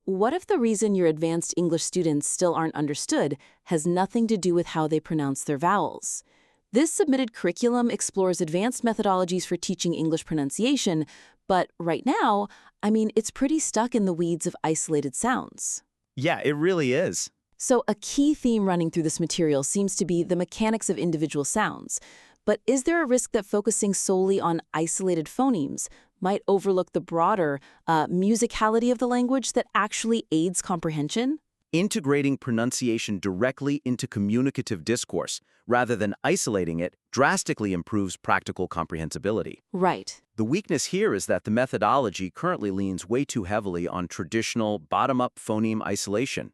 what if the reason your advanced English students still aren't understood has nothing to do with how they pronounce their vowels? This submitted curriculum explores advanced methodologies for teaching English pronunciation, but right now, it's pretty stuck in the weeds of isolated sounds. Yeah, it really is. So a key theme running through this material seems to be the mechanics of individual sounds. But is there a risk that focusing solely on isolated phonemes might overlook the broader musicality of the language that actually aids comprehension? Integrating pronunciation directly into communicative discourse, rather than isolating it, drastically improves practical comprehensibility. Right. The weakness here is that the methodology currently leans way too heavily on traditional bottom-up phoneme isolation.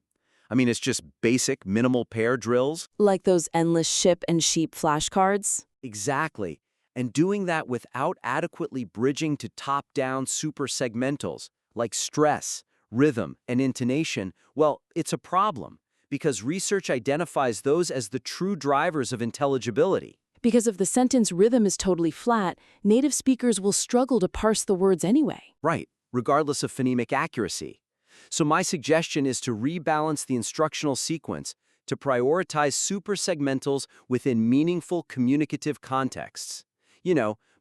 It's just basic, minimal pair drills. Like those endless ship and sheep flashcards? Exactly. And doing that without adequately bridging to top-down super segmentals, like stress, rhythm, and intonation, well, it's a problem, because research identifies those as the true drivers of intelligibility. Because if the sentence rhythm is totally flat, native speakers will struggle to parse the words anyway. Right, regardless of phonemic accuracy. So my suggestion is to rebalance the instructional sequence to prioritize super segmentals within meaningful communicative contexts.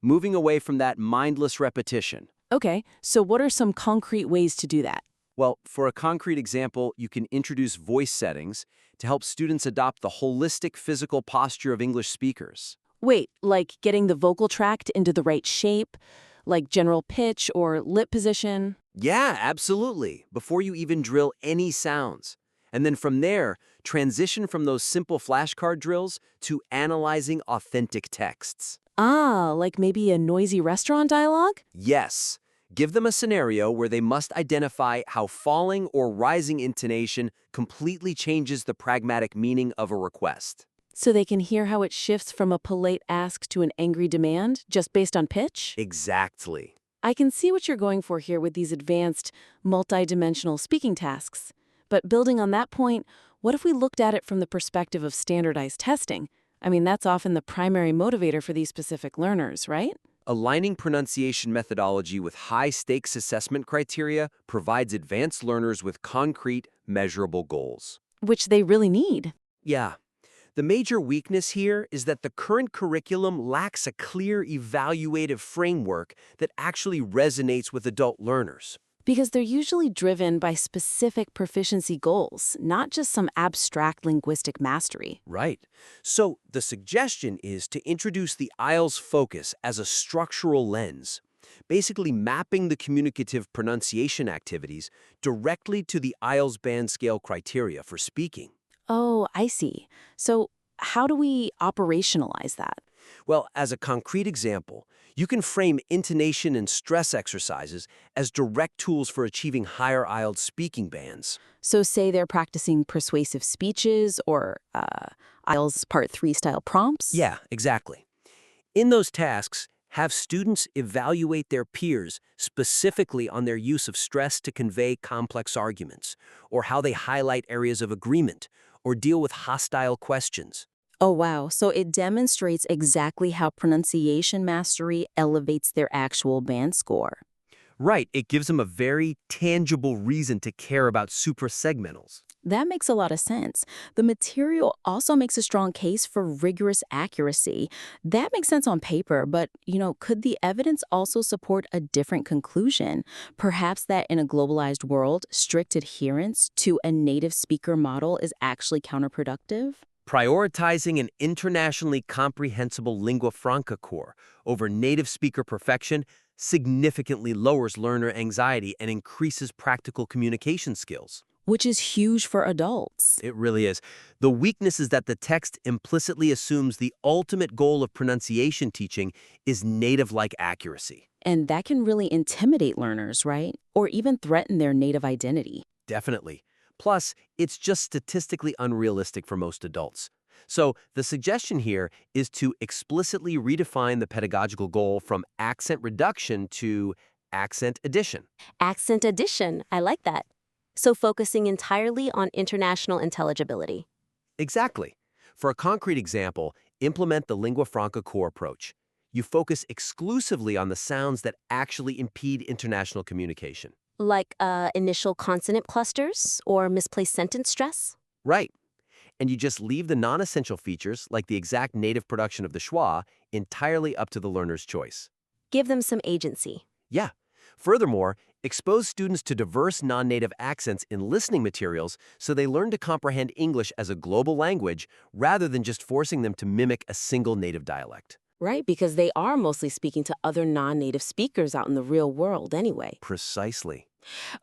Moving away from that mindless repetition. Okay, so what are some concrete ways to do that? Well, for a concrete example, you can introduce voice settings to help students adopt the holistic physical posture of English speakers. Wait, like getting the vocal tract into the right shape, like general pitch or lip position? Yeah, absolutely, before you even drill any sounds. And then from there, transition from those simple flashcard drills to analyzing authentic texts. Ah, like maybe a noisy restaurant dialogue? Yes. Give them a scenario where they must identify how falling or rising intonation completely changes the pragmatic meaning of a request. So they can hear how it shifts from a polite ask to an angry demand, just based on pitch? Exactly. I can see what you're going for here with these advanced, multidimensional speaking tasks. But building on that point, what if we looked at it from the perspective of standardized testing? That's often the primary motivator for these specific learners, right? Aligning pronunciation methodology with high-stakes assessment criteria provides advanced learners with concrete, measurable goals. Which they really need. Yeah. The major weakness here is that the current curriculum lacks a clear evaluative framework that actually resonates with adult learners. Because they're usually driven by specific proficiency goals, not just some abstract linguistic mastery. Right. So the suggestion is to introduce the IELTS focus as a structural lens, basically mapping the communicative pronunciation activities directly to the IELTS band scale criteria for speaking. Oh, I see. So how do we operationalize that? Well, as a concrete example, you can frame intonation and stress exercises as direct tools for achieving higher IELTS speaking bands. So say they're practicing persuasive speeches or IELTS Part 3 style prompts? Yeah, exactly. In those tasks, have students evaluate their peers specifically on their use of stress to convey complex arguments, or how they highlight areas of agreement, or deal with hostile questions. Oh, wow. So it demonstrates exactly how pronunciation mastery elevates their actual band score. Right, it gives them a very tangible reason to care about suprasegmentals. That makes a lot of sense. The material also makes a strong case for rigorous accuracy. That makes sense on paper, but, could the evidence also support a different conclusion? Perhaps that in a globalized world, strict adherence to a native speaker model is actually counterproductive? Prioritizing an internationally comprehensible lingua franca core over native speaker perfection significantly lowers learner anxiety and increases practical communication skills. Which is huge for adults. It really is. The weakness is that the text implicitly assumes the ultimate goal of pronunciation teaching is native-like accuracy. And that can really intimidate learners, right? Or even threaten their native identity. Definitely. Plus, it's just statistically unrealistic for most adults. So the suggestion here is to explicitly redefine the pedagogical goal from accent reduction to accent addition. Accent addition, I like that. So focusing entirely on international intelligibility. Exactly. For a concrete example, implement the lingua franca core approach. You focus exclusively on the sounds that actually impede international communication. Like initial consonant clusters or misplaced sentence stress? Right. And you just leave the non-essential features, like the exact native production of the schwa, entirely up to the learner's choice. Give them some agency. Yeah. Furthermore, expose students to diverse non-native accents in listening materials so they learn to comprehend English as a global language rather than just forcing them to mimic a single native dialect. Right, because they are mostly speaking to other non-native speakers out in the real world anyway. Precisely.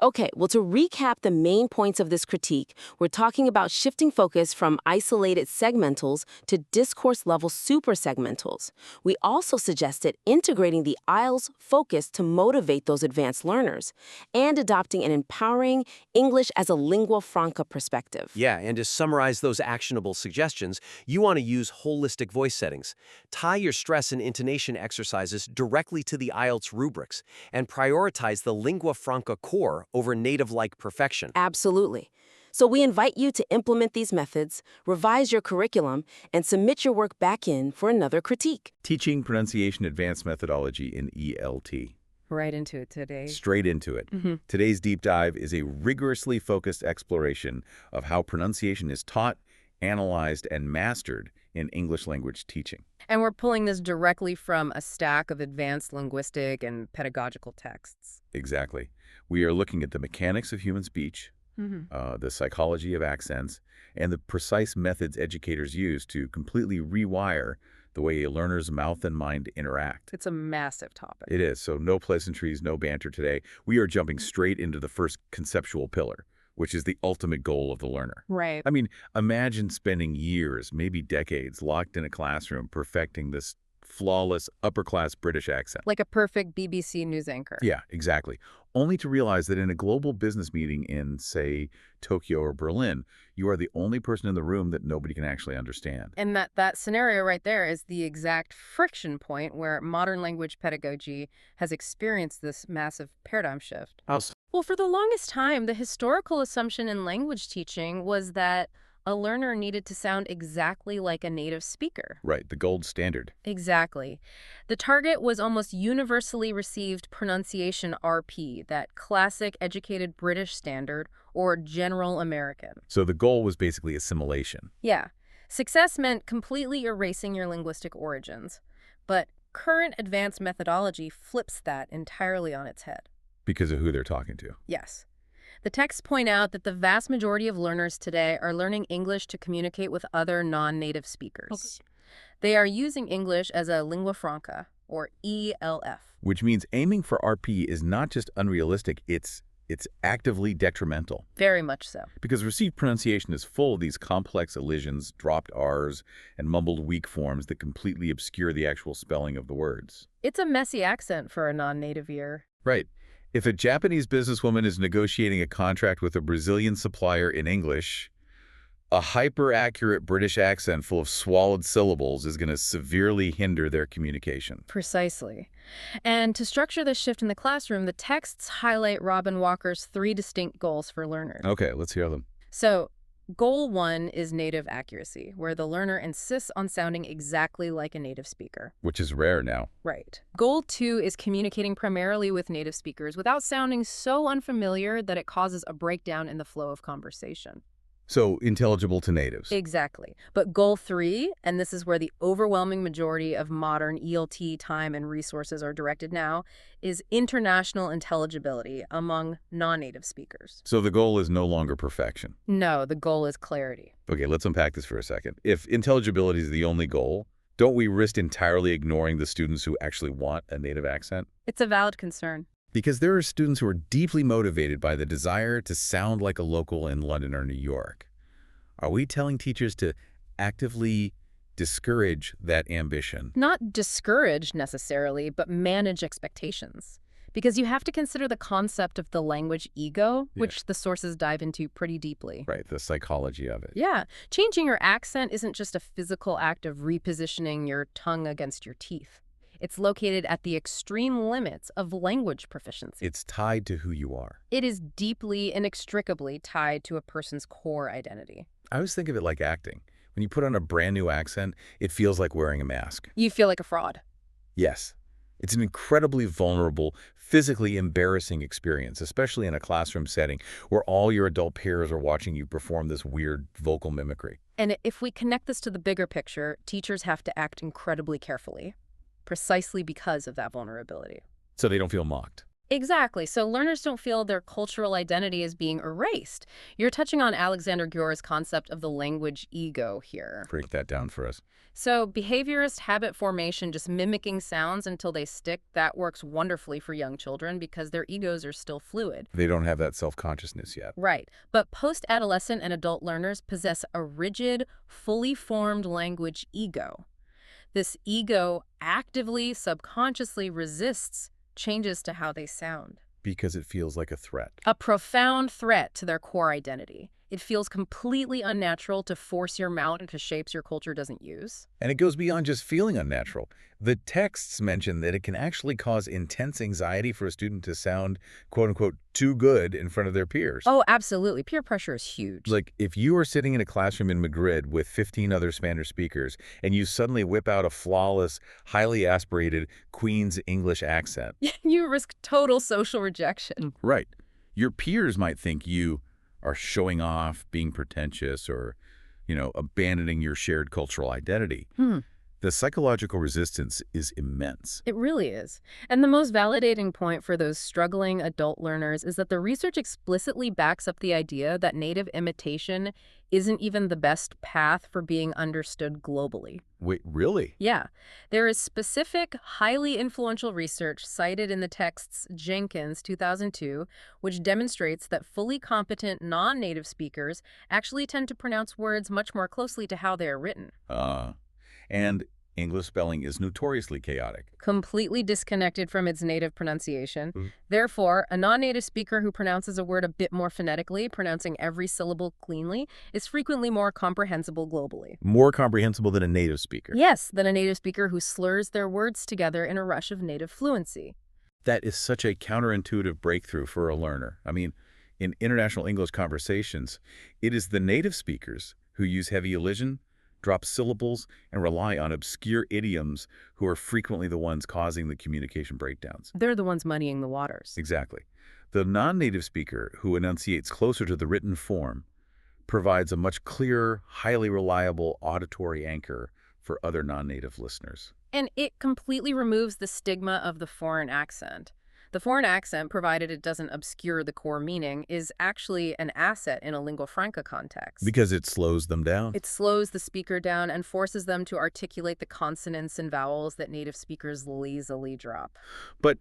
Okay, well, to recap the main points of this critique, we're talking about shifting focus from isolated segmentals to discourse-level super-segmentals. We also suggested integrating the IELTS focus to motivate those advanced learners, and adopting an empowering English as a lingua franca perspective. Yeah, and to summarize those actionable suggestions, you want to use holistic voice settings. Tie your stress and intonation exercises directly to the IELTS rubrics, and prioritize the lingua franca core over native-like perfection. Absolutely. So we invite you to implement these methods, revise your curriculum, and submit your work back in for another critique. Teaching Pronunciation Advanced Methodology in ELT. Right into it today. Straight into it. Today's deep dive is a rigorously focused exploration of how pronunciation is taught, analyzed, and mastered in English language teaching. And we're pulling this directly from a stack of advanced linguistic and pedagogical texts. Exactly. We are looking at the mechanics of human speech, the psychology of accents, and the precise methods educators use to completely rewire the way a learner's mouth and mind interact. It's a massive topic. It is, so no pleasantries, no banter today. We are jumping straight into the first conceptual pillar, which is the ultimate goal of the learner. Right. I mean, imagine spending years, maybe decades, locked in a classroom perfecting this flawless upper-class British accent. Like a perfect BBC news anchor. Yeah, exactly. Only to realize that in a global business meeting in, say, Tokyo or Berlin, you are the only person in the room that nobody can actually understand. And that scenario right there is the exact friction point where modern language pedagogy has experienced this massive paradigm shift. How so? Well, for the longest time, the historical assumption in language teaching was that a learner needed to sound exactly like a native speaker. Right, the gold standard. Exactly. The target was almost universally received pronunciation RP, that classic educated British standard, or general American. So the goal was basically assimilation. Yeah. Success meant completely erasing your linguistic origins. But current advanced methodology flips that entirely on its head. Because of who they're talking to. Yes. The texts point out that the vast majority of learners today are learning English to communicate with other non-native speakers. Okay. They are using English as a lingua franca, or ELF. Which means aiming for RP is not just unrealistic, it's actively detrimental. Very much so. Because received pronunciation is full of these complex elisions, dropped R's, and mumbled weak forms that completely obscure the actual spelling of the words. It's a messy accent for a non-native ear. Right. If a Japanese businesswoman is negotiating a contract with a Brazilian supplier in English, a hyper-accurate British accent full of swallowed syllables is going to severely hinder their communication. Precisely. And to structure this shift in the classroom, the texts highlight Robin Walker's 3 distinct goals for learners. Okay, let's hear them. So, goal 1 is native accuracy, where the learner insists on sounding exactly like a native speaker. Which is rare now. Right. Goal 2 is communicating primarily with native speakers without sounding so unfamiliar that it causes a breakdown in the flow of conversation. So, intelligible to natives. Exactly. But goal 3, and this is where the overwhelming majority of modern ELT time and resources are directed now, is international intelligibility among non-native speakers. So the goal is no longer perfection. No, the goal is clarity. Okay, let's unpack this for a second. If intelligibility is the only goal, don't we risk entirely ignoring the students who actually want a native accent? It's a valid concern. Because there are students who are deeply motivated by the desire to sound like a local in London or New York. Are we telling teachers to actively discourage that ambition? Not discourage necessarily, but manage expectations. Because you have to consider the concept of the language ego, which the sources dive into pretty deeply. Right, the psychology of it. Yeah. Changing your accent isn't just a physical act of repositioning your tongue against your teeth. It's located at the extreme limits of language proficiency. It's tied to who you are. It is deeply, inextricably tied to a person's core identity. I always think of it like acting. When you put on a brand new accent, it feels like wearing a mask. You feel like a fraud. Yes. It's an incredibly vulnerable, physically embarrassing experience, especially in a classroom setting where all your adult peers are watching you perform this weird vocal mimicry. And if we connect this to the bigger picture, teachers have to act incredibly carefully, precisely because of that vulnerability. So they don't feel mocked. Exactly. So learners don't feel their cultural identity is being erased. You're touching on Alexander Gure's concept of the language ego here. Break that down for us. So behaviorist habit formation, just mimicking sounds until they stick, that works wonderfully for young children because their egos are still fluid. They don't have that self-consciousness yet. Right. But post-adolescent and adult learners possess a rigid, fully formed language ego. This ego actively, subconsciously resists changes to how they sound. Because it feels like a threat. A profound threat to their core identity. It feels completely unnatural to force your mouth into shapes your culture doesn't use. And it goes beyond just feeling unnatural. The texts mention that it can actually cause intense anxiety for a student to sound, quote-unquote, too good in front of their peers. Oh, absolutely. Peer pressure is huge. Like, if you are sitting in a classroom in Madrid with 15 other Spanish speakers, and you suddenly whip out a flawless, highly aspirated Queen's English accent. You risk total social rejection. Right. Your peers might think you are showing off, being pretentious, or, abandoning your shared cultural identity. The psychological resistance is immense. It really is. And the most validating point for those struggling adult learners is that the research explicitly backs up the idea that native imitation isn't even the best path for being understood globally. Wait, really? Yeah. There is specific, highly influential research cited in the texts Jenkins 2002, which demonstrates that fully competent non-native speakers actually tend to pronounce words much more closely to how they are written. And English spelling is notoriously chaotic. Completely disconnected from its native pronunciation. Therefore, a non-native speaker who pronounces a word a bit more phonetically, pronouncing every syllable cleanly, is frequently more comprehensible globally. More comprehensible than a native speaker. Yes, than a native speaker who slurs their words together in a rush of native fluency. That is such a counterintuitive breakthrough for a learner. I mean, in international English conversations, it is the native speakers who use heavy elision, drop syllables, and rely on obscure idioms who are frequently the ones causing the communication breakdowns. They're the ones muddying the waters. Exactly. The non-native speaker who enunciates closer to the written form provides a much clearer, highly reliable auditory anchor for other non-native listeners. And it completely removes the stigma of the foreign accent. The foreign accent, provided it doesn't obscure the core meaning, is actually an asset in a lingua franca context. Because it slows them down. It slows the speaker down and forces them to articulate the consonants and vowels that native speakers lazily drop. But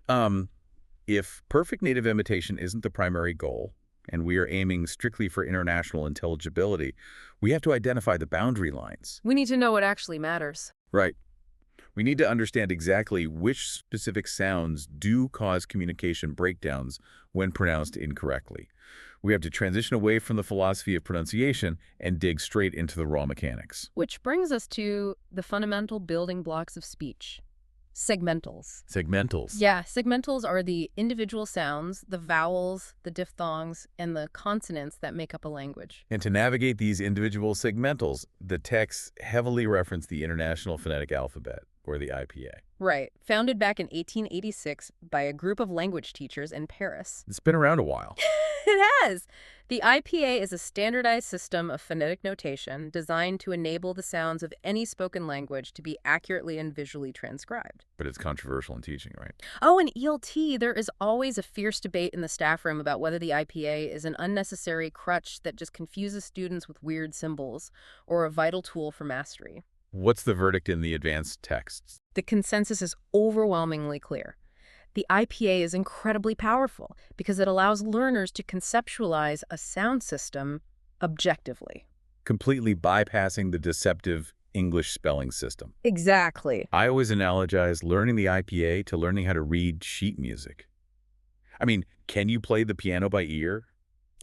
if perfect native imitation isn't the primary goal, and we are aiming strictly for international intelligibility, we have to identify the boundary lines. We need to know what actually matters. Right. We need to understand exactly which specific sounds do cause communication breakdowns when pronounced incorrectly. We have to transition away from the philosophy of pronunciation and dig straight into the raw mechanics. Which brings us to the fundamental building blocks of speech. Segmentals. Segmentals. Yeah, segmentals are the individual sounds, the vowels, the diphthongs, and the consonants that make up a language. And to navigate these individual segmentals, the texts heavily reference the International Phonetic Alphabet, or the IPA. Right. Founded back in 1886 by a group of language teachers in Paris. It's been around a while. It has! The IPA is a standardized system of phonetic notation designed to enable the sounds of any spoken language to be accurately and visually transcribed. But it's controversial in teaching, right? Oh, and ELT, there is always a fierce debate in the staff room about whether the IPA is an unnecessary crutch that just confuses students with weird symbols or a vital tool for mastery. What's the verdict in the advanced texts? The consensus is overwhelmingly clear. The IPA is incredibly powerful because it allows learners to conceptualize a sound system objectively. Completely bypassing the deceptive English spelling system. Exactly. I always analogize learning the IPA to learning how to read sheet music. I mean, can you play the piano by ear?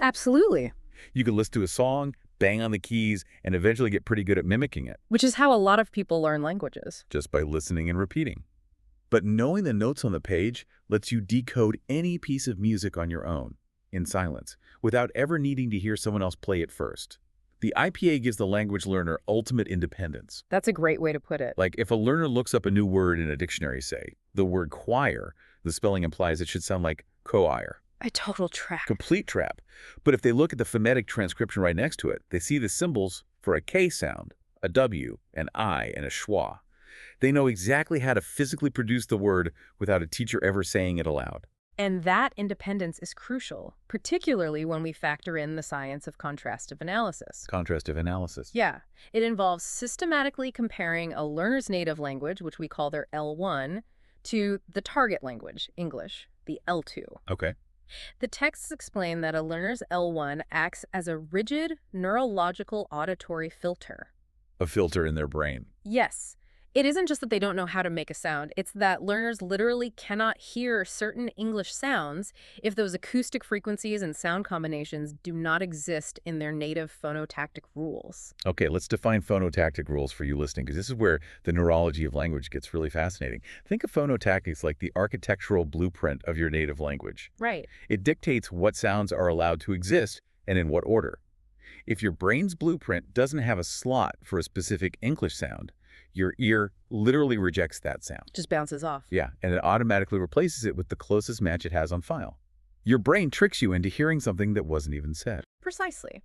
Absolutely. You could listen to a song, bang on the keys, and eventually get pretty good at mimicking it. Which is how a lot of people learn languages. Just by listening and repeating. But knowing the notes on the page lets you decode any piece of music on your own, in silence, without ever needing to hear someone else play it first. The IPA gives the language learner ultimate independence. That's a great way to put it. Like if a learner looks up a new word in a dictionary, say, the word choir, The spelling implies it should sound like choir. A total trap. Complete trap. But if they look at the phonetic transcription right next to it, they see the symbols for a K sound, a W, an I, and a schwa. They know exactly how to physically produce the word without a teacher ever saying it aloud. And that independence is crucial, particularly when we factor in the science of contrastive analysis. Contrastive analysis. Yeah, it involves systematically comparing a learner's native language, which we call their L1, to the target language, English, the L2. Okay. The texts explain that a learner's L1 acts as a rigid neurological auditory filter. A filter in their brain. Yes. It isn't just that they don't know how to make a sound, it's that learners literally cannot hear certain English sounds if those acoustic frequencies and sound combinations do not exist in their native phonotactic rules. Okay, let's define phonotactic rules for you listening, because this is where the neurology of language gets really fascinating. Think of phonotactics like the architectural blueprint of your native language. Right. It dictates what sounds are allowed to exist and in what order. If your brain's blueprint doesn't have a slot for a specific English sound, your ear literally rejects that sound. Just bounces off. Yeah, and it automatically replaces it with the closest match it has on file. Your brain tricks you into hearing something that wasn't even said. Precisely.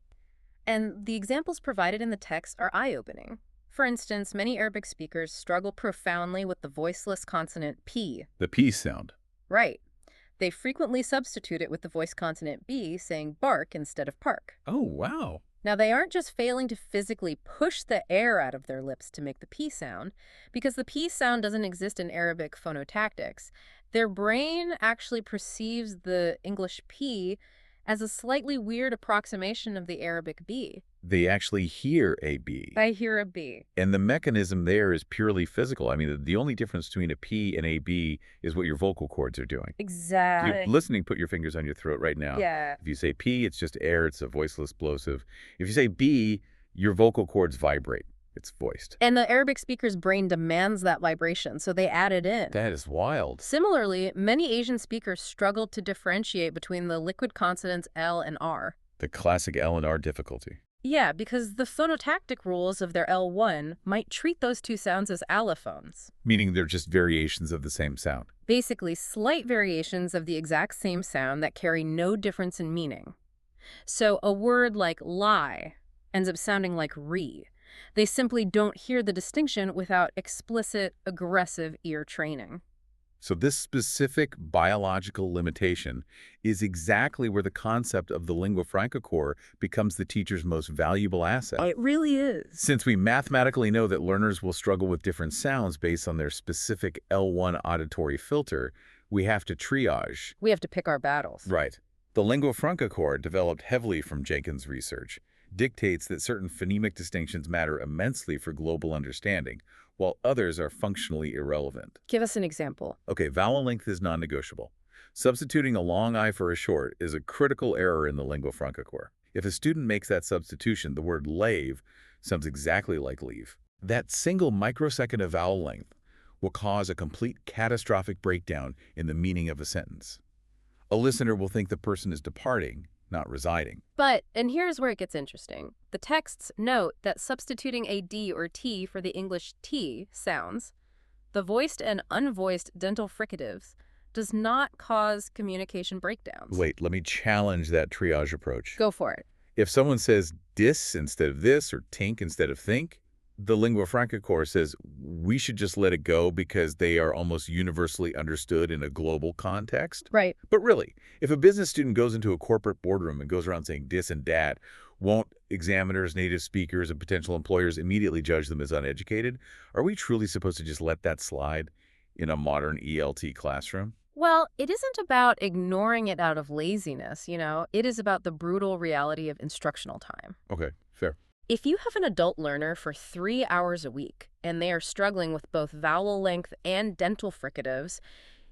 And the examples provided in the text are eye-opening. For instance, many Arabic speakers struggle profoundly with the voiceless consonant P. The P sound. Right. They frequently substitute it with the voiced consonant B, saying bark instead of park. Oh, wow. Now, they aren't just failing to physically push the air out of their lips to make the P sound, because the P sound doesn't exist in Arabic phonotactics. Their brain actually perceives the English P as a slightly weird approximation of the Arabic B. They actually hear a B. I hear a B. And the mechanism there is purely physical. I mean, the only difference between a P and a B is what your vocal cords are doing. Exactly. You're listening, put your fingers on your throat right now. Yeah. If you say P, it's just air. It's a voiceless plosive. If you say B, your vocal cords vibrate. It's voiced. And the Arabic speaker's brain demands that vibration, so they add it in. That is wild. Similarly, many Asian speakers struggle to differentiate between the liquid consonants L and R. The classic L and R difficulty. Yeah, because the phonotactic rules of their L1 might treat those two sounds as allophones. Meaning they're just variations of the same sound. Basically, slight variations of the exact same sound that carry no difference in meaning. So a word like lie ends up sounding like re. They simply don't hear the distinction without explicit, aggressive ear training. So this specific biological limitation is exactly where the concept of the lingua franca core becomes the teacher's most valuable asset. It really is. Since we mathematically know that learners will struggle with different sounds based on their specific L1 auditory filter, we have to triage. We have to pick our battles. Right. The lingua franca core, developed heavily from Jenkins' research, dictates that certain phonemic distinctions matter immensely for global understanding, while others are functionally irrelevant. Give us an example. Okay, vowel length is non-negotiable. Substituting a long I for a short is a critical error in the lingua franca core. If a student makes that substitution, the word lave sounds exactly like leave. That single microsecond of vowel length will cause a complete catastrophic breakdown in the meaning of a sentence. A listener will think the person is departing, not residing. But, and here's where it gets interesting, the texts note that substituting a D or T for the English T sounds, the voiced and unvoiced dental fricatives, does not cause communication breakdowns. Wait, let me challenge that triage approach. Go for it. If someone says dis instead of this or tink instead of think, the lingua franca core says we should just let it go because they are almost universally understood in a global context. Right. But really, if a business student goes into a corporate boardroom and goes around saying dis and dat, won't examiners, native speakers, and potential employers immediately judge them as uneducated? Are we truly supposed to just let that slide in a modern ELT classroom? Well, it isn't about ignoring it out of laziness, you know. It is about the brutal reality of instructional time. Okay, fair. If you have an adult learner for 3 hours a week and they are struggling with both vowel length and dental fricatives,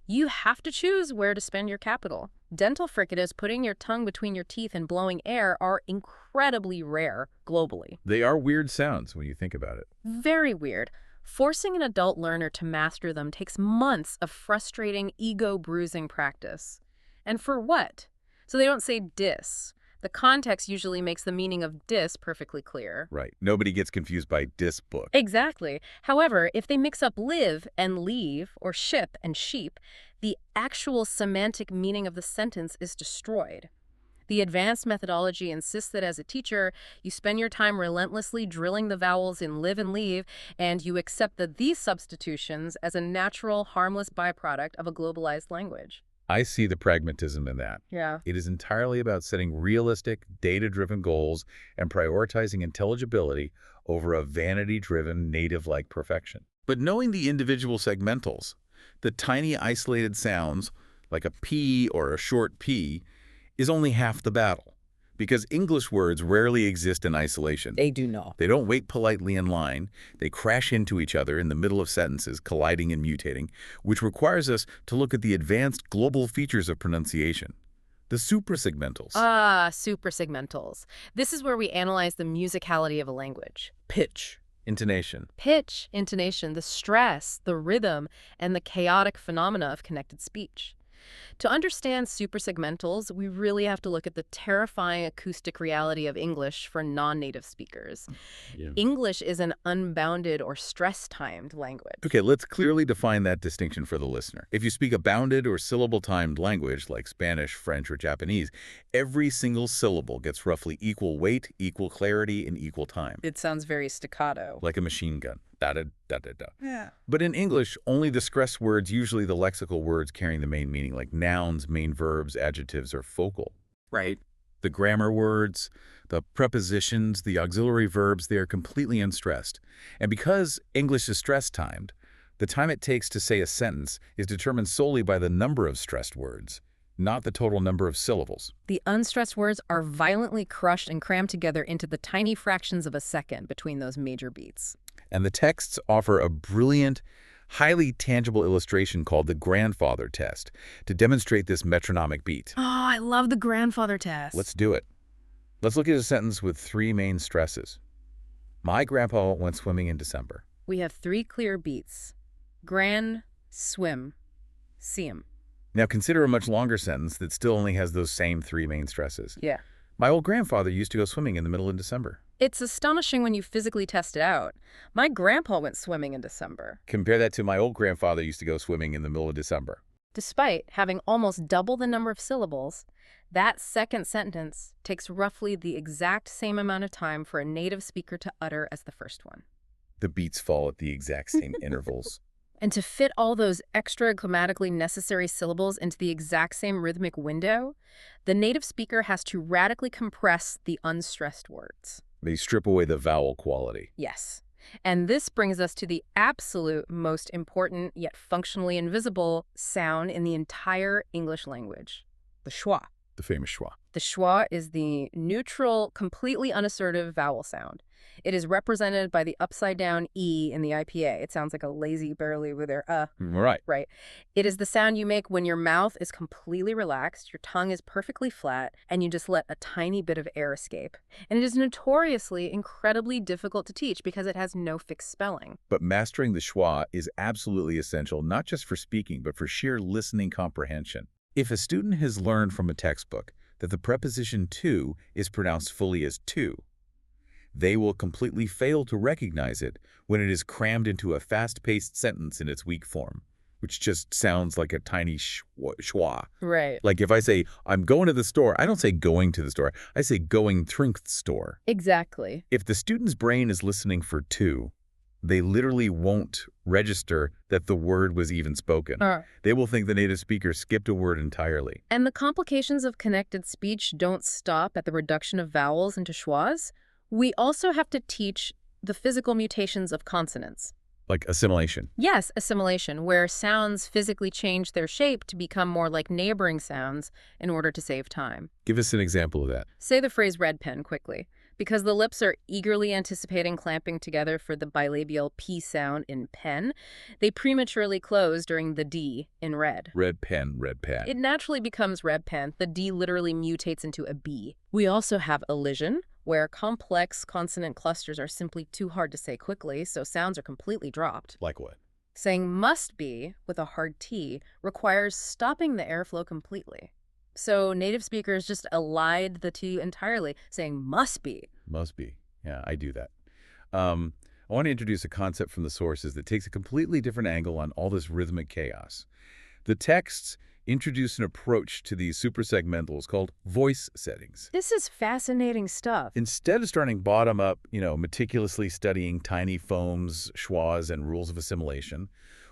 you have to choose where to spend your capital. Dental fricatives, putting your tongue between your teeth and blowing air, are incredibly rare globally. They are weird sounds when you think about it. Very weird. Forcing an adult learner to master them takes months of frustrating, ego-bruising practice. And for what? So they don't say dis. The context usually makes the meaning of dis perfectly clear. Right. Nobody gets confused by dis book. Exactly. However, if they mix up live and leave or ship and sheep, the actual semantic meaning of the sentence is destroyed. The advanced methodology insists that as a teacher, you spend your time relentlessly drilling the vowels in live and leave, and you accept these substitutions as a natural, harmless byproduct of a globalized language. I see the pragmatism in that. Yeah. It is entirely about setting realistic, data-driven goals and prioritizing intelligibility over a vanity-driven, native-like perfection. But knowing the individual segmentals, the tiny isolated sounds, like a P or a short P, is only half the battle. Because English words rarely exist in isolation. They do not. They don't wait politely in line. They crash into each other in the middle of sentences, colliding and mutating, which requires us to look at the advanced global features of pronunciation. The suprasegmentals. Suprasegmentals. This is where we analyze the musicality of a language. Pitch, intonation. Pitch, intonation, the stress, the rhythm, and the chaotic phenomena of connected speech. To understand suprasegmentals, we really have to look at the terrifying acoustic reality of English for non-native speakers. Yeah. English is an unbounded or stress-timed language. Okay, let's clearly define that distinction for the listener. If you speak a bounded or syllable-timed language like Spanish, French, or Japanese, every single syllable gets roughly equal weight, equal clarity, and equal time. It sounds very staccato. Like a machine gun. Da-da-da-da-da. Yeah. But in English, only the stressed words, usually the lexical words carrying the main meaning, like nouns, main verbs, adjectives, are focal. Right. The grammar words, the prepositions, the auxiliary verbs, they are completely unstressed. And because English is stress-timed, the time it takes to say a sentence is determined solely by the number of stressed words, not the total number of syllables. The unstressed words are violently crushed and crammed together into the tiny fractions of a second between those major beats. And the texts offer a brilliant, highly tangible illustration called the grandfather test to demonstrate this metronomic beat. Oh, I love the grandfather test. Let's do it. Let's look at a sentence with three main stresses. My grandpa went swimming in December. We have three clear beats. Gran, swim, see 'em. Now consider a much longer sentence that still only has those same three main stresses. Yeah. My old grandfather used to go swimming in the middle of December. It's astonishing when you physically test it out. My grandpa went swimming in December. Compare that to my old grandfather used to go swimming in the middle of December. Despite having almost double the number of syllables, that second sentence takes roughly the exact same amount of time for a native speaker to utter as the first one. The beats fall at the exact same intervals. And to fit all those extra grammatically necessary syllables into the exact same rhythmic window, the native speaker has to radically compress the unstressed words. They strip away the vowel quality. Yes. And this brings us to the absolute most important yet functionally invisible sound in the entire English language, the schwa. The famous schwa. The schwa is the neutral, completely unassertive vowel sound. It is represented by the upside-down E in the IPA. It sounds like a lazy, barely with their Right. Right. It is the sound you make when your mouth is completely relaxed, your tongue is perfectly flat, and you just let a tiny bit of air escape. And it is notoriously incredibly difficult to teach because it has no fixed spelling. But mastering the schwa is absolutely essential, not just for speaking, but for sheer listening comprehension. If a student has learned from a textbook that the preposition to is pronounced fully as to, they will completely fail to recognize it when it is crammed into a fast-paced sentence in its weak form, which just sounds like a tiny schwa. Right. Like if I say, I'm going to the store, I don't say going to the store. I say going trink store. Exactly. If the student's brain is listening for to, they literally won't register that the word was even spoken. They will think the native speaker skipped a word entirely. And the complications of connected speech don't stop at the reduction of vowels into schwas. We also have to teach the physical mutations of consonants. Like assimilation. Yes, assimilation, where sounds physically change their shape to become more like neighboring sounds in order to save time. Give us an example of that. Say the phrase red pen quickly. Because the lips are eagerly anticipating clamping together for the bilabial P sound in pen, they prematurely close during the D in red. Red pen, red pen. It naturally becomes red pen. The D literally mutates into a B. We also have elision, where complex consonant clusters are simply too hard to say quickly, so sounds are completely dropped. Like what? Saying must be with a hard T requires stopping the airflow completely. So native speakers just allied the two entirely, saying must be. Must be. Yeah, I do that. I want to introduce a concept from the sources that takes a completely different angle on all this rhythmic chaos. The texts introduce an approach to these supersegmentals called voice settings. This is fascinating stuff. Instead of starting bottom up, meticulously studying tiny phonemes, schwas, and rules of assimilation,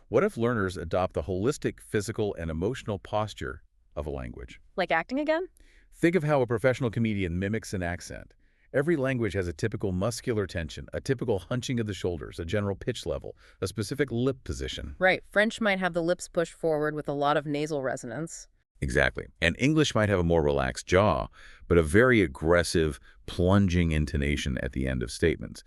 what if learners adopt the holistic physical and emotional posture of a language? Like acting again? Think of how a professional comedian mimics an accent. Every language has a typical muscular tension, a typical hunching of the shoulders, a general pitch level, a specific lip position. Right. French might have the lips pushed forward with a lot of nasal resonance. Exactly. And English might have a more relaxed jaw, but a very aggressive, plunging intonation at the end of statements.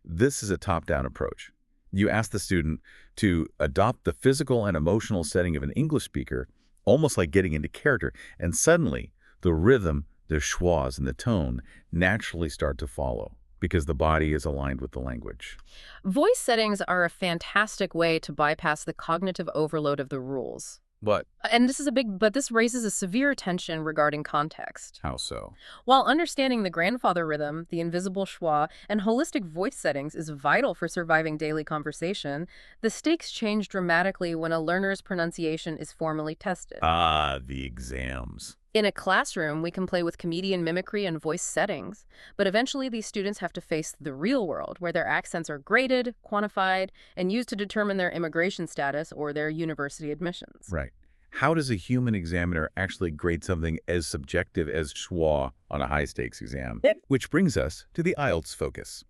This is a top-down approach. You ask the student to adopt the physical and emotional setting of an English speaker, almost like getting into character, and suddenly the rhythm, the schwas, and the tone naturally start to follow because the body is aligned with the language. Voice settings are a fantastic way to bypass the cognitive overload of the rules. But And this raises a severe tension regarding context. how so? While understanding the grandfather rhythm, the invisible schwa, and holistic voice settings is vital for surviving daily conversation, the stakes change dramatically when a learner's pronunciation is formally tested. The exams. In a classroom, we can play with comedian mimicry and voice settings, but eventually these students have to face the real world, where their accents are graded, quantified, and used to determine their immigration status or their university admissions. Right. How does a human examiner actually grade something as subjective as schwa on a high-stakes exam? Which brings us to the IELTS focus.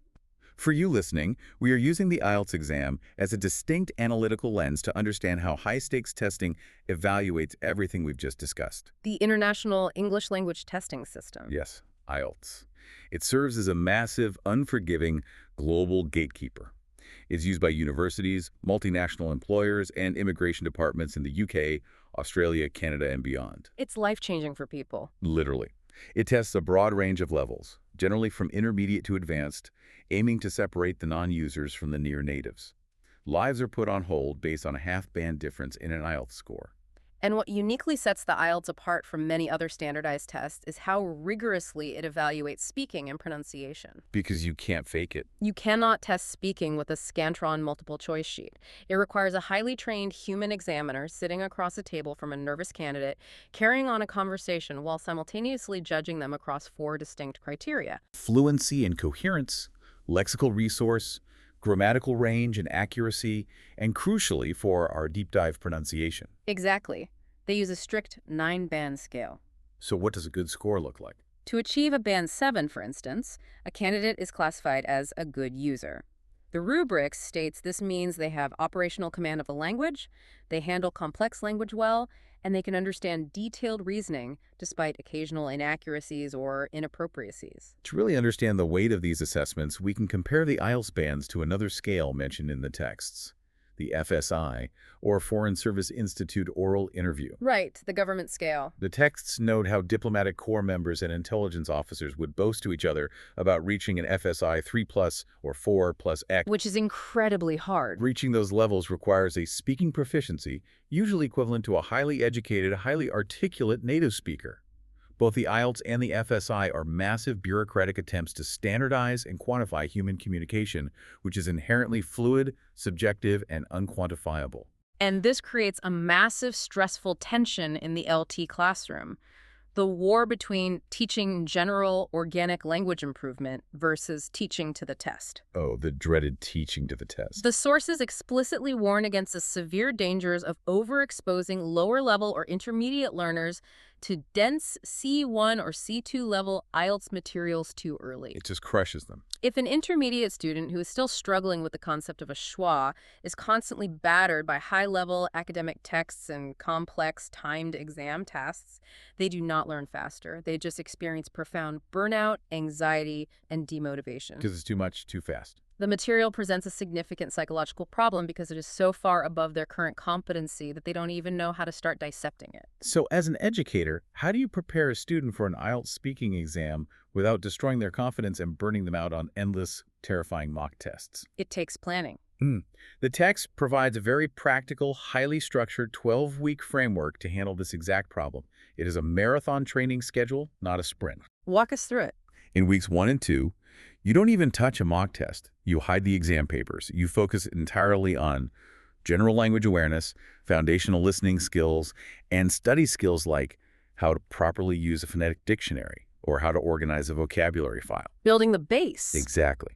For you listening, we are using the IELTS exam as a distinct analytical lens to understand how high-stakes testing evaluates everything we've just discussed. The International English Language Testing System. Yes, IELTS. It serves as a massive, unforgiving, global gatekeeper. It's used by universities, multinational employers, and immigration departments in the UK, Australia, Canada, and beyond. It's life-changing for people. Literally. It tests a broad range of levels, generally from intermediate to advanced, aiming to separate the non-users from the near natives. Lives are put on hold based on a half-band difference in an IELTS score. And what uniquely sets the IELTS apart from many other standardized tests is how rigorously it evaluates speaking and pronunciation. Because you can't fake it. You cannot test speaking with a Scantron multiple choice sheet. It requires a highly trained human examiner sitting across a table from a nervous candidate, carrying on a conversation while simultaneously judging them across 4 distinct criteria. Fluency and coherence, lexical resource, grammatical range and accuracy, and crucially for our deep dive pronunciation. Exactly. They use a strict 9-band scale. So what does a good score look like? To achieve a band 7, for instance, a candidate is classified as a good user. The rubric states this means they have operational command of the language, they handle complex language well, and they can understand detailed reasoning despite occasional inaccuracies or inappropriacies. To really understand the weight of these assessments, we can compare the IELTS bands to another scale mentioned in the texts, the FSI, or Foreign Service Institute Oral Interview. Right, the government scale. The texts note how diplomatic corps members and intelligence officers would boast to each other about reaching an FSI 3+ or 4+ X. Which is incredibly hard. Reaching those levels requires a speaking proficiency, usually equivalent to a highly educated, highly articulate native speaker. Both the IELTS and the FSI are massive bureaucratic attempts to standardize and quantify human communication, which is inherently fluid, subjective, and unquantifiable. And this creates a massive stressful tension in the LT classroom. The war between teaching general organic language improvement versus teaching to the test. Oh, the dreaded teaching to the test. The sources explicitly warn against the severe dangers of overexposing lower-level or intermediate learners to dense C1 or C2 level IELTS materials too early. It just crushes them. If an intermediate student who is still struggling with the concept of a schwa is constantly battered by high-level academic texts and complex timed exam tasks, they do not learn faster. They just experience profound burnout, anxiety, and demotivation. Because it's too much, too fast. The material presents a significant psychological problem because it is so far above their current competency that they don't even know how to start dissecting it. So as an educator, how do you prepare a student for an IELTS speaking exam without destroying their confidence and burning them out on endless, terrifying mock tests? It takes planning. The text provides a very practical, highly structured 12-week framework to handle this exact problem. It is a marathon training schedule, not a sprint. Walk us through it. In weeks 1 and 2, you don't even touch a mock test. You hide the exam papers. You focus entirely on general language awareness, foundational listening skills, and study skills like how to properly use a phonetic dictionary or how to organize a vocabulary file. Building the base. Exactly.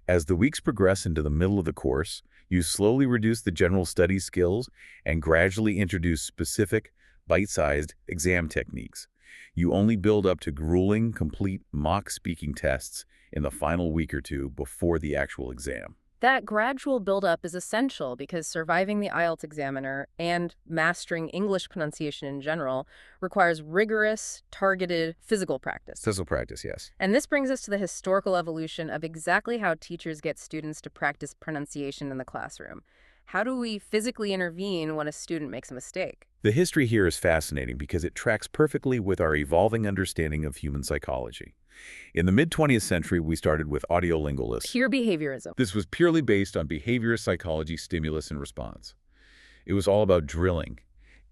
As the weeks progress into the middle of the course, you slowly reduce the general study skills and gradually introduce specific, bite-sized exam techniques. You only build up to grueling, complete mock speaking tests in the final week or two before the actual exam. That gradual buildup is essential because surviving the IELTS examiner and mastering English pronunciation in general requires rigorous, targeted physical practice. Physical practice, yes. And this brings us to the historical evolution of exactly how teachers get students to practice pronunciation in the classroom. How do we physically intervene when a student makes a mistake? The history here is fascinating because it tracks perfectly with our evolving understanding of human psychology. In the mid-20th century, we started with audiolingualists. Pure behaviorism. This was purely based on behavior psychology, stimulus, and response. It was all about drilling,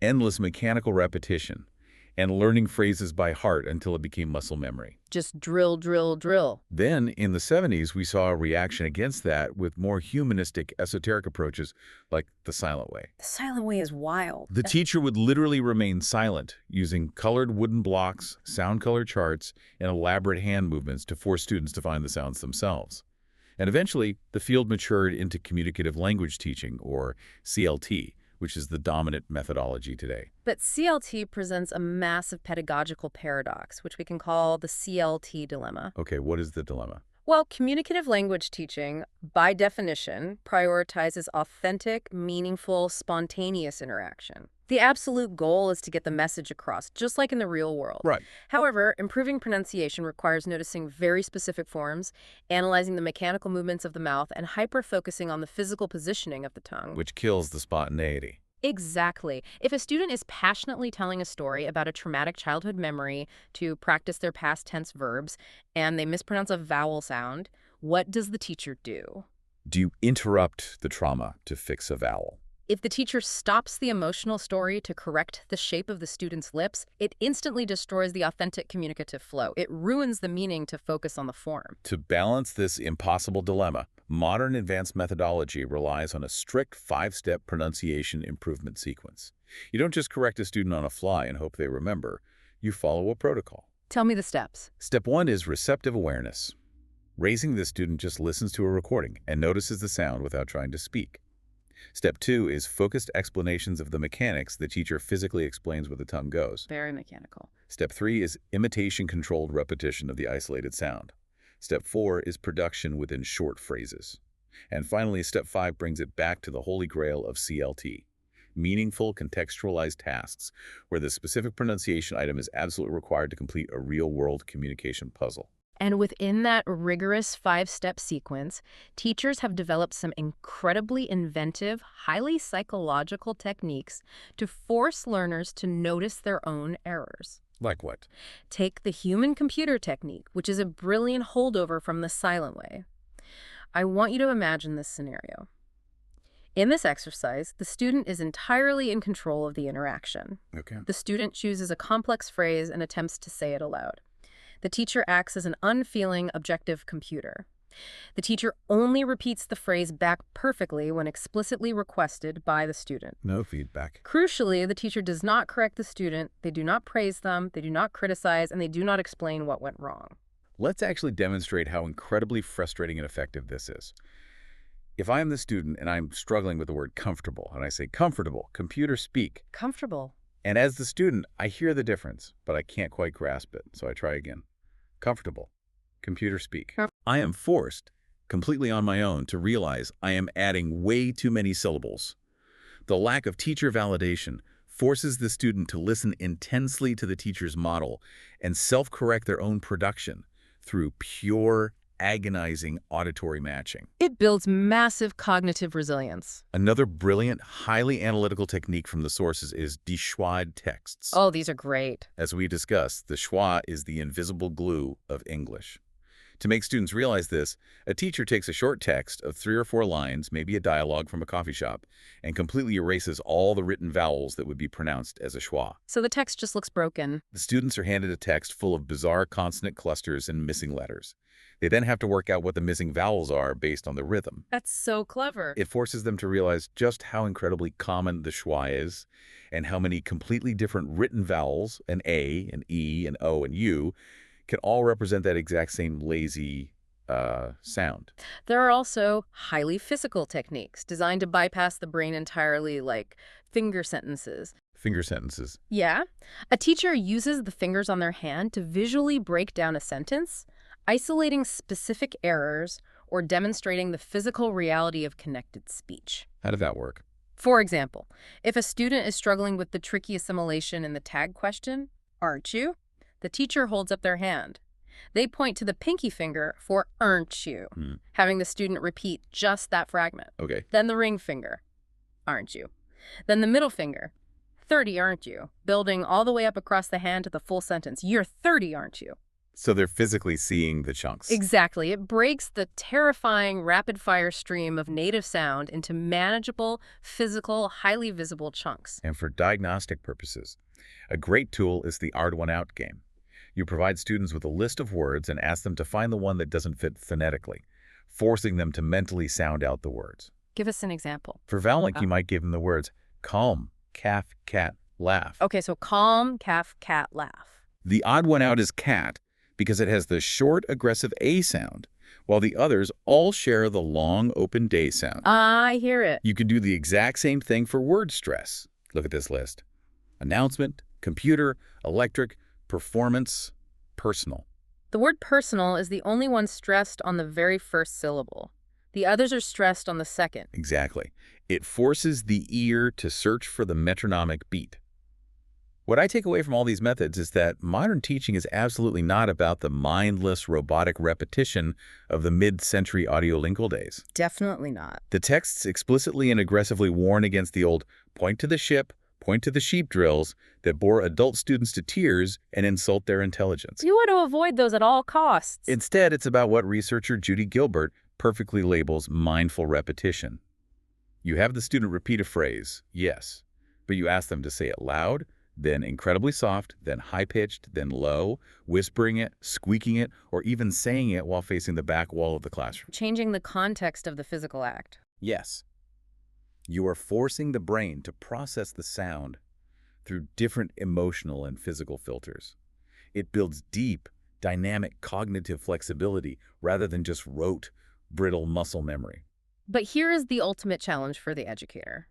endless mechanical repetition, and learning phrases by heart until it became muscle memory. Just drill, drill, drill. Then, in the 70s, we saw a reaction against that with more humanistic, esoteric approaches like the silent way. The silent way is wild. The teacher would literally remain silent, using colored wooden blocks, sound color charts, and elaborate hand movements to force students to find the sounds themselves. And eventually, the field matured into communicative language teaching, or CLT, which is the dominant methodology today. But CLT presents a massive pedagogical paradox, which we can call the CLT dilemma. Okay, what is the dilemma? Well, communicative language teaching, by definition, prioritizes authentic, meaningful, spontaneous interaction. The absolute goal is to get the message across, just like in the real world. Right. However, improving pronunciation requires noticing very specific forms, analyzing the mechanical movements of the mouth, and hyper-focusing on the physical positioning of the tongue. Which kills the spontaneity. Exactly. If a student is passionately telling a story about a traumatic childhood memory to practice their past tense verbs and they mispronounce a vowel sound, what does the teacher do? Do you interrupt the trauma to fix a vowel? If the teacher stops the emotional story to correct the shape of the student's lips, it instantly destroys the authentic communicative flow. It ruins the meaning to focus on the form. To balance this impossible dilemma, modern advanced methodology relies on a strict 5-step pronunciation improvement sequence. You don't just correct a student on a fly and hope they remember. You follow a protocol. Tell me the steps. Step 1 is receptive awareness. Raising this student just listens to a recording and notices the sound without trying to speak. Step 2 is focused explanations of the mechanics. The teacher physically explains where the tongue goes. Very mechanical. Step 3 is imitation-controlled repetition of the isolated sound. Step 4 is production within short phrases. And finally, Step 5 brings it back to the holy grail of CLT, meaningful, contextualized tasks where the specific pronunciation item is absolutely required to complete a real-world communication puzzle. And within that rigorous 5-step sequence, teachers have developed some incredibly inventive, highly psychological techniques to force learners to notice their own errors. Like what? Take the human-computer technique, which is a brilliant holdover from the silent way. I want you to imagine this scenario. In this exercise, the student is entirely in control of the interaction. Okay. The student chooses a complex phrase and attempts to say it aloud. The teacher acts as an unfeeling, objective computer. The teacher only repeats the phrase back perfectly when explicitly requested by the student. No feedback. Crucially, the teacher does not correct the student, they do not praise them, they do not criticize, and they do not explain what went wrong. Let's actually demonstrate how incredibly frustrating and effective this is. If I am the student and I'm struggling with the word comfortable, and I say comfortable, computer speak. Comfortable. And as the student, I hear the difference, but I can't quite grasp it, so I try again. Comfortable. Computer speak. I am forced, completely on my own, to realize I am adding way too many syllables. The lack of teacher validation forces the student to listen intensely to the teacher's model and self-correct their own production through pure, agonizing auditory matching. It builds massive cognitive resilience. Another brilliant, highly analytical technique from the sources is die Schwa texts. Oh, these are great. As we discussed, the schwa is the invisible glue of English. To make students realize this, a teacher takes a short text of 3 or 4 lines, maybe a dialogue from a coffee shop, and completely erases all the written vowels that would be pronounced as a schwa. So the text just looks broken. The students are handed a text full of bizarre consonant clusters and missing letters. They then have to work out what the missing vowels are based on the rhythm. That's so clever. It forces them to realize just how incredibly common the schwa is and how many completely different written vowels, an A, an E, an O, and U, can all represent that exact same lazy sound. There are also highly physical techniques designed to bypass the brain entirely, like finger sentences. Finger sentences. Yeah. A teacher uses the fingers on their hand to visually break down a sentence, isolating specific errors or demonstrating the physical reality of connected speech. How did that work? For example, if a student is struggling with the tricky assimilation in the tag question, aren't you? The teacher holds up their hand. They point to the pinky finger for aren't you, having the student repeat just that fragment. Okay. Then the ring finger, aren't you? Then the middle finger, 30, aren't you? Building all the way up across the hand to the full sentence. You're 30, aren't you? So they're physically seeing the chunks. Exactly. It breaks the terrifying rapid-fire stream of native sound into manageable, physical, highly visible chunks. And for diagnostic purposes, a great tool is the odd one out game. You provide students with a list of words and ask them to find the one that doesn't fit phonetically, forcing them to mentally sound out the words. Give us an example. For vowel length, you might give them the words calm, calf, cat, laugh. Okay, so calm, calf, cat, laugh. The odd one out is cat because it has the short, aggressive A sound, while the others all share the long, open day sound. I hear it. You can do the exact same thing for word stress. Look at this list. Announcement, computer, electric, performance, personal. The word personal is the only one stressed on the very first syllable. The others are stressed on the second. Exactly. It forces the ear to search for the metronomic beat. What I take away from all these methods is that modern teaching is absolutely not about the mindless, robotic repetition of the mid-century audiolingual days. Definitely not. The texts explicitly and aggressively warn against the old point to the ship, point to the sheep drills that bore adult students to tears and insult their intelligence. You want to avoid those at all costs. Instead, it's about what researcher Judy Gilbert perfectly labels mindful repetition. You have the student repeat a phrase, yes, but you ask them to say it loud, then incredibly soft, then high-pitched, then low, whispering it, squeaking it, or even saying it while facing the back wall of the classroom. Changing the context of the physical act. Yes. You are forcing the brain to process the sound through different emotional and physical filters. It builds deep, dynamic cognitive flexibility rather than just rote, brittle muscle memory. But here is the ultimate challenge for the educator.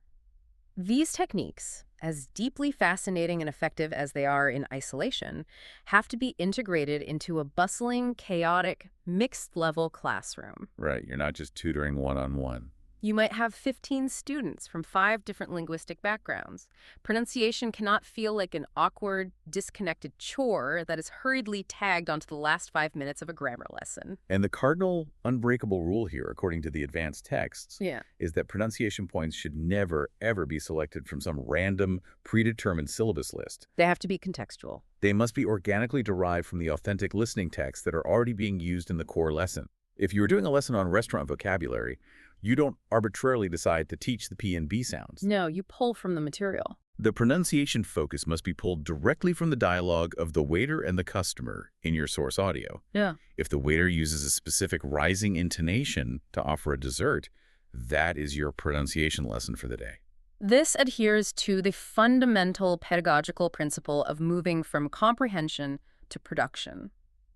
These techniques, as deeply fascinating and effective as they are in isolation, have to be integrated into a bustling, chaotic, mixed-level classroom. Right, you're not just tutoring one-on-one. You might have 15 students from 5 different linguistic backgrounds. Pronunciation cannot feel like an awkward, disconnected chore that is hurriedly tagged onto the last 5 minutes of a grammar lesson. And the cardinal unbreakable rule here, according to the advanced texts, is that pronunciation points should never, ever be selected from some random, predetermined syllabus list. They have to be contextual. They must be organically derived from the authentic listening texts that are already being used in the core lesson. If you were doing a lesson on restaurant vocabulary, you don't arbitrarily decide to teach the P and B sounds. No, you pull from the material. The pronunciation focus must be pulled directly from the dialogue of the waiter and the customer in your source audio. Yeah. If the waiter uses a specific rising intonation to offer a dessert, that is your pronunciation lesson for the day. This adheres to the fundamental pedagogical principle of moving from comprehension to production.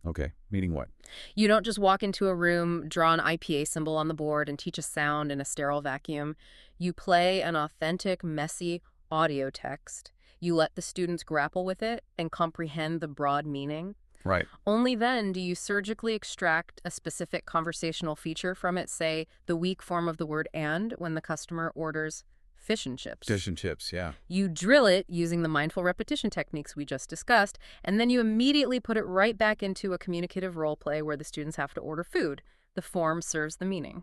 Okay, meaning what? You don't just walk into a room, draw an IPA symbol on the board, and teach a sound in a sterile vacuum. You play an authentic, messy audio text. You let the students grapple with it and comprehend the broad meaning. Right. Only then do you surgically extract a specific conversational feature from it, say, the weak form of the word and when the customer orders fish and chips. Fish and chips, yeah. You drill it using the mindful repetition techniques we just discussed, and then you immediately put it right back into a communicative role play where the students have to order food. The form serves the meaning.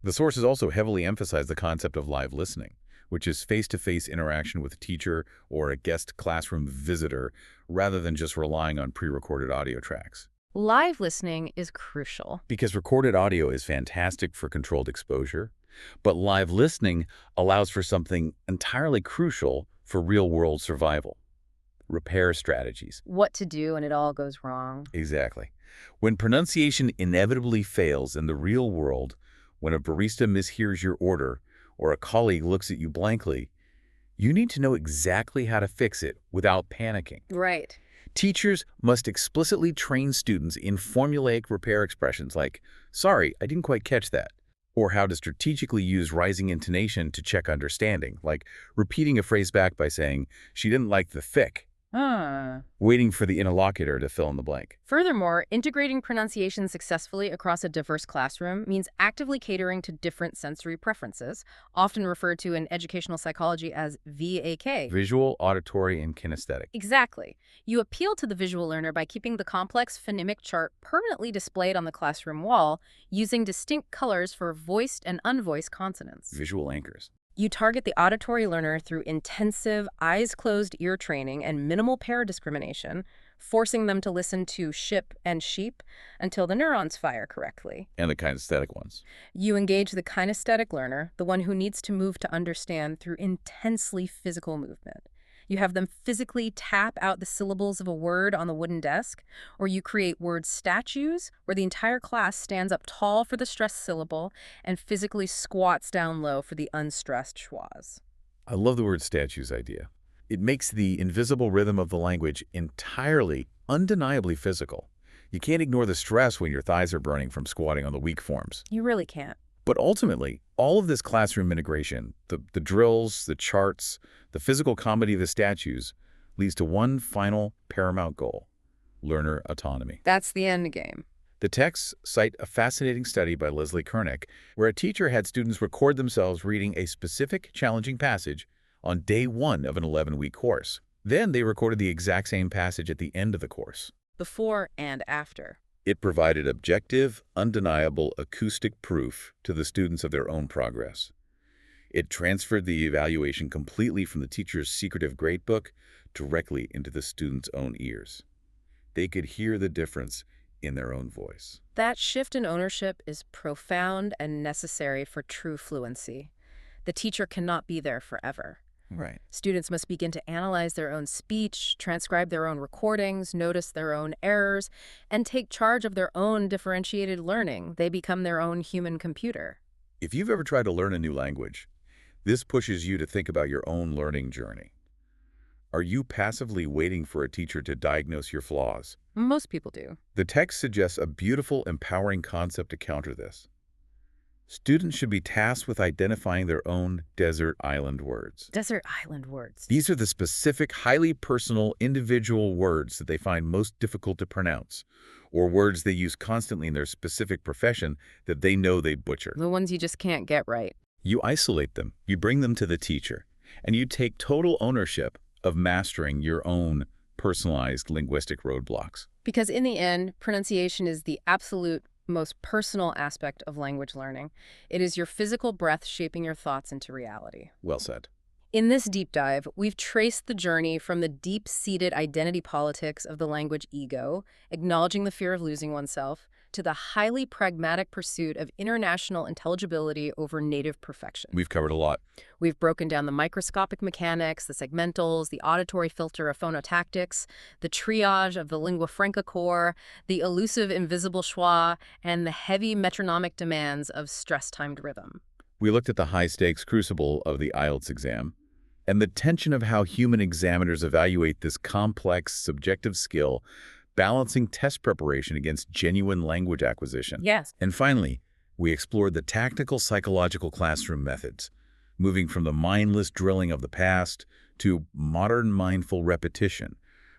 The sources also heavily emphasize the concept of live listening, which is face-to-face interaction with a teacher or a guest classroom visitor rather than just relying on pre-recorded audio tracks. Live listening is crucial. Because recorded audio is fantastic for controlled exposure, but live listening allows for something entirely crucial for real-world survival: repair strategies. What to do when it all goes wrong. Exactly. When pronunciation inevitably fails in the real world, when a barista mishears your order or a colleague looks at you blankly, you need to know exactly how to fix it without panicking. Right. Teachers must explicitly train students in formulaic repair expressions like, "Sorry, I didn't quite catch that," or how to strategically use rising intonation to check understanding, like repeating a phrase back by saying, "She didn't like the thick," waiting for the interlocutor to fill in the blank. Furthermore, integrating pronunciation successfully across a diverse classroom means actively catering to different sensory preferences, often referred to in educational psychology as VAK. Visual, auditory, and kinesthetic. Exactly. You appeal to the visual learner by keeping the complex phonemic chart permanently displayed on the classroom wall, using distinct colors for voiced and unvoiced consonants. Visual anchors. You target the auditory learner through intensive, eyes-closed ear training and minimal pair discrimination, forcing them to listen to ship and sheep until the neurons fire correctly. And the kinesthetic ones. You engage the kinesthetic learner, the one who needs to move to understand, through intensely physical movement. You have them physically tap out the syllables of a word on the wooden desk, or you create word statues where the entire class stands up tall for the stressed syllable and physically squats down low for the unstressed schwas. I love the word statues idea. It makes the invisible rhythm of the language entirely, undeniably physical. You can't ignore the stress when your thighs are burning from squatting on the weak forms. You really can't. But ultimately, all of this classroom integration, the drills, the charts, the physical comedy of the statues, leads to one final paramount goal: learner autonomy. That's the end game. The texts cite a fascinating study by Leslie Kernick, where a teacher had students record themselves reading a specific challenging passage on day 1 of an 11-week course. Then they recorded the exact same passage at the end of the course. Before and after. It provided objective, undeniable acoustic proof to the students of their own progress. It transferred the evaluation completely from the teacher's secretive gradebook directly into the students' own ears. They could hear the difference in their own voice. That shift in ownership is profound and necessary for true fluency. The teacher cannot be there forever. Right. Students must begin to analyze their own speech, transcribe their own recordings, notice their own errors, and take charge of their own differentiated learning. They become their own human computer. If you've ever tried to learn a new language, this pushes you to think about your own learning journey. Are you passively waiting for a teacher to diagnose your flaws? Most people do. The text suggests a beautiful, empowering concept to counter this. Students should be tasked with identifying their own desert island words. Desert island words. These are the specific, highly personal, individual words that they find most difficult to pronounce, or words they use constantly in their specific profession that they know they butcher. The ones you just can't get right. You isolate them, you bring them to the teacher, and you take total ownership of mastering your own personalized linguistic roadblocks. Because in the end, pronunciation is the absolute most personal aspect of language learning. It is your physical breath shaping your thoughts into reality. Well said. In this deep dive, we've traced the journey from the deep-seated identity politics of the language ego, acknowledging the fear of losing oneself, to the highly pragmatic pursuit of international intelligibility over native perfection. We've covered a lot. We've broken down the microscopic mechanics, the segmentals, the auditory filter of phonotactics, the triage of the lingua franca core, the elusive invisible schwa, and the heavy metronomic demands of stress-timed rhythm. We looked at the high-stakes crucible of the IELTS exam and the tension of how human examiners evaluate this complex, subjective skill, balancing test preparation against genuine language acquisition. Yes. And finally, we explored the tactical psychological classroom methods, moving from the mindless drilling of the past to modern mindful repetition,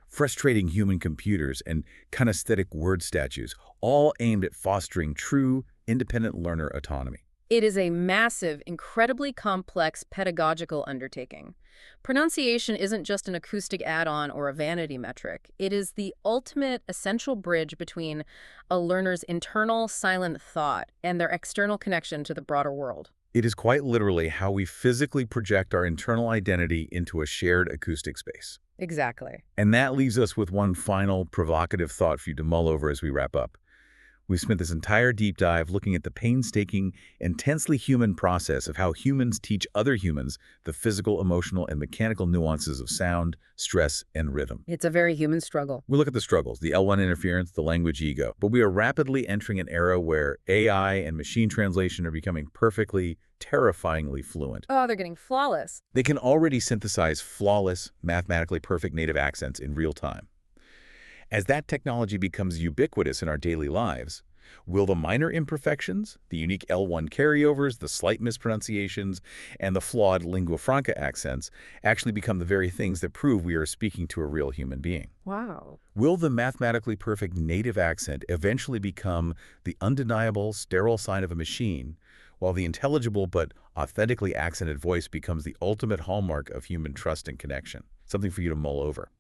frustrating human computers, and kinesthetic word statues, all aimed at fostering true, independent learner autonomy. It is a massive, incredibly complex pedagogical undertaking. Pronunciation isn't just an acoustic add-on or a vanity metric. It is the ultimate essential bridge between a learner's internal silent thought and their external connection to the broader world. It is quite literally how we physically project our internal identity into a shared acoustic space. Exactly. And that leaves us with one final provocative thought for you to mull over as we wrap up. We've spent this entire deep dive looking at the painstaking, intensely human process of how humans teach other humans the physical, emotional, and mechanical nuances of sound, stress, and rhythm. It's a very human struggle. We look at the struggles, the L1 interference, the language ego. But we are rapidly entering an era where AI and machine translation are becoming perfectly, terrifyingly fluent. Oh, they're getting flawless. They can already synthesize flawless, mathematically perfect native accents in real time. As that technology becomes ubiquitous in our daily lives, will the minor imperfections, the unique L1 carryovers, the slight mispronunciations, and the flawed lingua franca accents actually become the very things that prove we are speaking to a real human being? Wow. Will the mathematically perfect native accent eventually become the undeniable, sterile sign of a machine, while the intelligible but authentically accented voice becomes the ultimate hallmark of human trust and connection? Something for you to mull over.